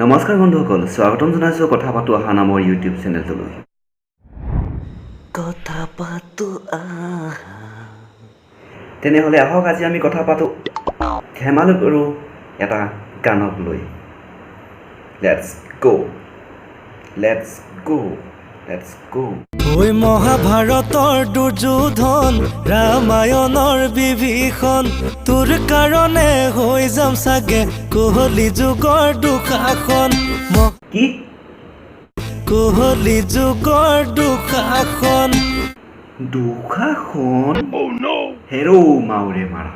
নমস্কাৰ বন্ধুসকল, স্বাগতম জনাইছোঁ কথা পাতো আহা নামৰ ইউটিউব চেনেলটোলৈ। কথা পাতো আহা। তেনেহ'লে আহক আজি আমি কথা পাতো ধেমালি কৰোঁ এটা গানক লৈ। Let's go let's go let's go. ঐ মহাভাৰতৰ দুৰ্যোধন, ৰামায়ণৰ বিভীষণ, তোৰ কাৰণে হৈ যাম চাগে কোহলি যুগৰ দুঃশাসন। কি কোহলি যুগৰ দুঃশাসন। দুঃশাসন? হেৰৌ মাউৰে মাৰা।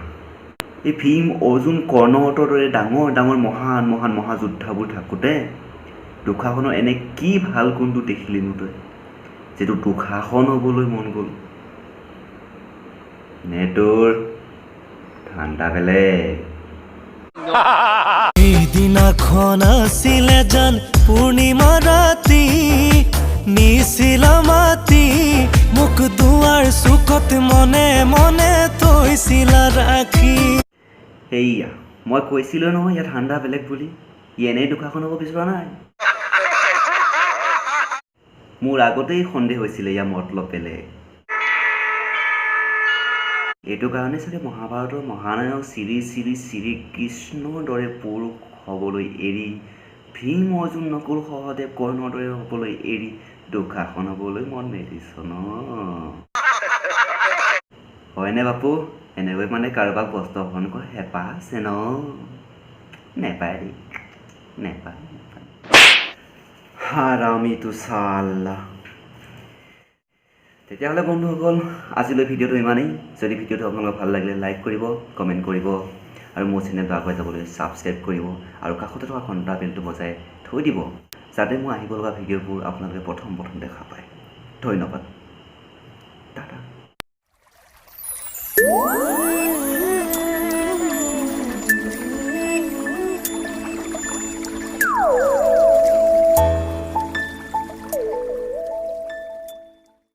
এই ভীম, অৰ্জুন, কৰ্ণহঁতৰ দৰে ডাঙৰ ডাঙৰ মহান মহান মহাযোদ্ধাবোৰ থাকোঁতে দুঃশাসনৰ এনে কি ভাল গুণটো দেখিলিনো তই, যিটো দুঃশাসন হ'বলৈ মন গ'ল? নে তোৰ ঠাণ্ডা বেলেগ? সেইদিনাখন আছিলে জান পূৰ্ণিমা ৰাতি, নিছিলা মাতি মোক দুৱাৰ চুকত মনে মনে থৈছিলা ৰাখি। সেয়া মই কৈছিলোঁ নহয় ইয়াত ঠাণ্ডা বেলেগ বুলি। ই এনেই দুঃশাসন হ'ব বিচৰা নাই। মোৰ আগতেই সন্দেহ হৈছিলে ইয়াৰ মতলব বেলেগ। এইটো কাৰণে চাগে মহাভাৰতৰ মহানায়ক শ্ৰীকৃষ্ণৰ দৰে পুৰুষ হ'বলৈ এৰি, ভীম, অৰ্জুন, নকুল, সহদেৱ, কৰ্ণৰ দৰে হ'বলৈ এৰি দুঃশাসন হ'বলৈ মন মেলিছ ন? হয়নে বাপু? এনেকৈ মানে কাৰোবাক বস্ত্ৰহৰণ কৰা হেঁপাহ আছে ন? নেপায় দেই, নেপায়। হাৰামিটো চাল্লা। তেতিয়াহ'লে বন্ধুসকল, আজিলৈ ভিডিঅ'টো ইমানেই। যদি ভিডিঅ'টো আপোনালোকৰ ভাল লাগিলে লাইক কৰিব, কমেণ্ট কৰিব আৰু মোৰ চেনেলটো আগুৱাই যাবলৈ ছাবস্ক্ৰাইব কৰিব আৰু কাষতে থকা ঘণ্টা বেলটো বজাই থৈ দিব, যাতে মই আহিব লগা ভিডিঅ'বোৰ আপোনালোকে প্ৰথম দেখা পায়। ধন্যবাদ।